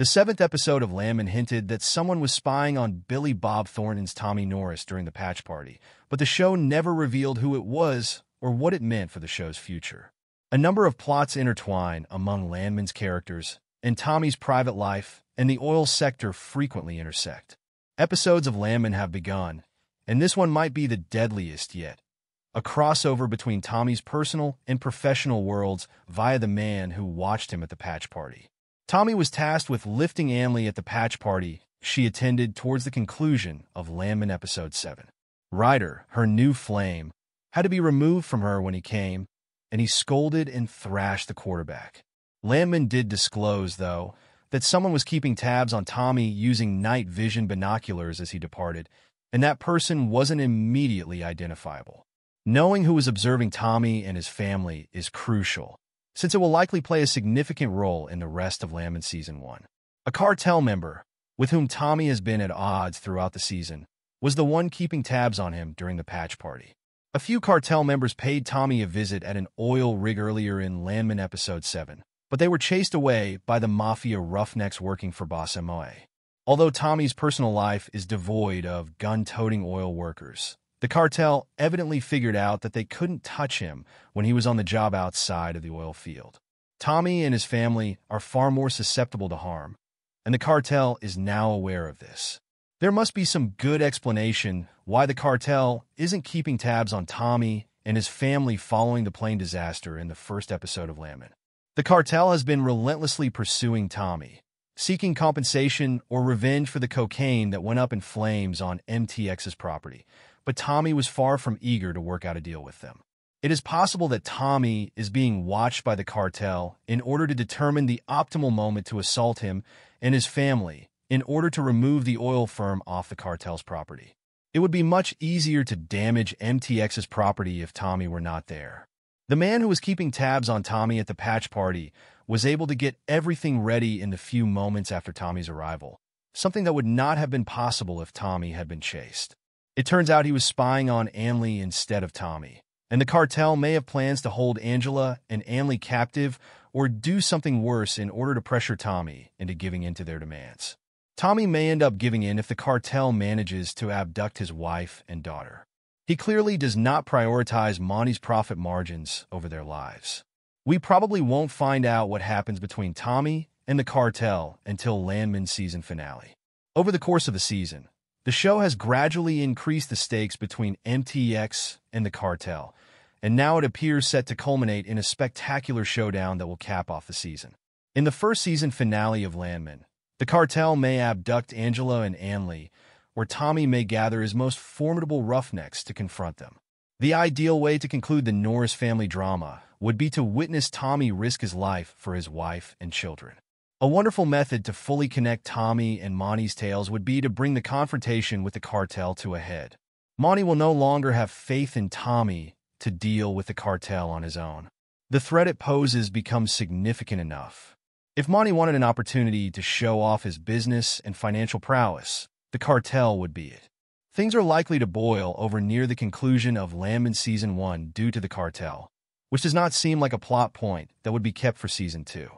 The seventh episode of Landman hinted that someone was spying on Billy Bob Thornton's Tommy Norris during the patch party, but the show never revealed who it was or what it meant for the show's future. A number of plots intertwine among Landman's characters, and Tommy's private life and the oil sector frequently intersect. Episodes of Landman have begun, and this one might be the deadliest yet. A crossover between Tommy's personal and professional worlds via the man who watched him at the patch party. Tommy was tasked with lifting Anley at the patch party she attended towards the conclusion of Landman Episode 7. Ryder, her new flame, had to be removed from her when he came, and he scolded and thrashed the quarterback. Landman did disclose, though, that someone was keeping tabs on Tommy using night vision binoculars as he departed, and that person wasn't immediately identifiable. Knowing who was observing Tommy and his family is crucial, since it will likely play a significant role in the rest of Landman Season 1. A Cartel member, with whom Tommy has been at odds throughout the season, was the one keeping tabs on him during the patch party. A few Cartel members paid Tommy a visit at an oil rig earlier in Landman Episode 7, but they were chased away by the Mafia roughnecks working for Boss Moe. Although Tommy's personal life is devoid of gun-toting oil workers, the Cartel evidently figured out that they couldn't touch him when he was on the job outside of the oil field. Tommy and his family are far more susceptible to harm, and the Cartel is now aware of this. There must be some good explanation why the Cartel isn't keeping tabs on Tommy and his family following the plane disaster in the first episode of Landman. The Cartel has been relentlessly pursuing Tommy, seeking compensation or revenge for the cocaine that went up in flames on MTX's property, but Tommy was far from eager to work out a deal with them. It is possible that Tommy is being watched by the Cartel in order to determine the optimal moment to assault him and his family in order to remove the oil firm off the Cartel's property. It would be much easier to damage MTX's property if Tommy were not there. The man who was keeping tabs on Tommy at the patch party was able to get everything ready in the few moments after Tommy's arrival, something that would not have been possible if Tommy had been chased. It turns out he was spying on Anley instead of Tommy, and the Cartel may have plans to hold Angela and Anley captive or do something worse in order to pressure Tommy into giving in to their demands. Tommy may end up giving in if the Cartel manages to abduct his wife and daughter. He clearly does not prioritize Monty's profit margins over their lives. We probably won't find out what happens between Tommy and the Cartel until Landman's season finale. Over the course of the season, the show has gradually increased the stakes between MTX and the Cartel, and now it appears set to culminate in a spectacular showdown that will cap off the season. In the first season finale of Landman, the Cartel may abduct Angela and Anley, where Tommy may gather his most formidable roughnecks to confront them. The ideal way to conclude the Norris family drama would be to witness Tommy risk his life for his wife and children. A wonderful method to fully connect Tommy and Monty's tales would be to bring the confrontation with the Cartel to a head. Monty will no longer have faith in Tommy to deal with the Cartel on his own. The threat it poses becomes significant enough. If Monty wanted an opportunity to show off his business and financial prowess, the Cartel would be it. Things are likely to boil over near the conclusion of Landman Season 1 due to the Cartel, which does not seem like a plot point that would be kept for Season 2.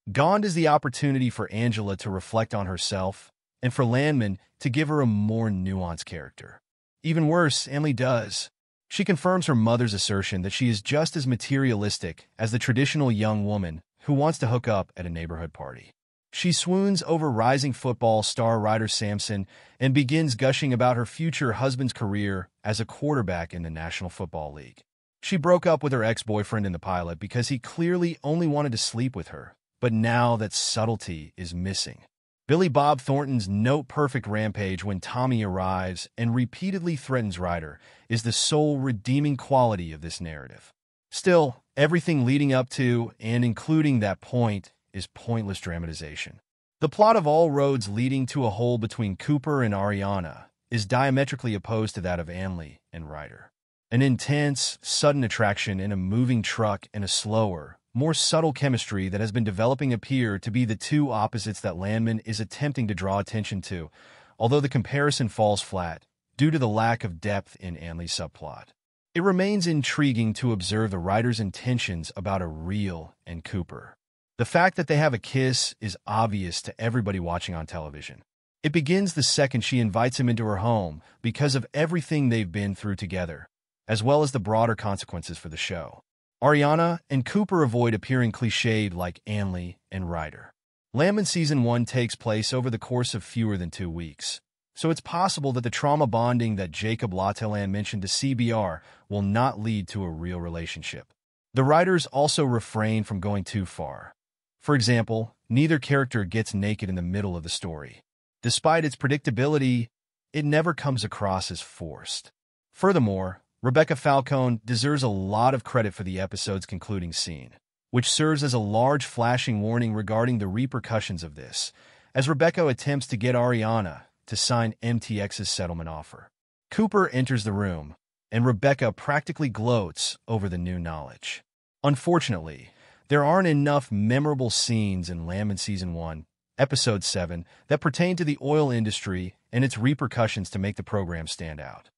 Gone is the opportunity for Angela to reflect on herself, and for Landman to give her a more nuanced character. Even worse, Anley does. She confirms her mother's assertion that she is just as materialistic as the traditional young woman who wants to hook up at a neighborhood party. She swoons over rising football star Ryder Sampson and begins gushing about her future husband's career as a quarterback in the National Football League. She broke up with her ex-boyfriend in the pilot because he clearly only wanted to sleep with her, but now that subtlety is missing. Billy Bob Thornton's note-perfect rampage when Tommy arrives and repeatedly threatens Ryder is the sole redeeming quality of this narrative. Still, everything leading up to and including that point is pointless dramatization. The plot of all roads leading to a hole between Cooper and Ariana is diametrically opposed to that of Anley and Ryder. An intense, sudden attraction in a moving truck and a slower, more subtle chemistry that has been developing appear to be the two opposites that Landman is attempting to draw attention to, although the comparison falls flat due to the lack of depth in Anley's subplot. It remains intriguing to observe the writer's intentions about Ariel and Cooper. The fact that they have a kiss is obvious to everybody watching on television. It begins the second she invites him into her home because of everything they've been through together, as well as the broader consequences for the show. Ariana and Cooper avoid appearing cliched like Anley and Ryder. Landman Season 1 takes place over the course of fewer than 2 weeks, so it's possible that the trauma bonding that Jacob Lateland mentioned to CBR will not lead to a real relationship. The writers also refrain from going too far. For example, neither character gets naked in the middle of the story. Despite its predictability, it never comes across as forced. Furthermore, Rebecca Falcone deserves a lot of credit for the episode's concluding scene, which serves as a large flashing warning regarding the repercussions of this, as Rebecca attempts to get Ariana to sign MTX's settlement offer. Cooper enters the room, and Rebecca practically gloats over the new knowledge. Unfortunately, there aren't enough memorable scenes in Landman Season 1, Episode 7, that pertain to the oil industry and its repercussions to make the program stand out.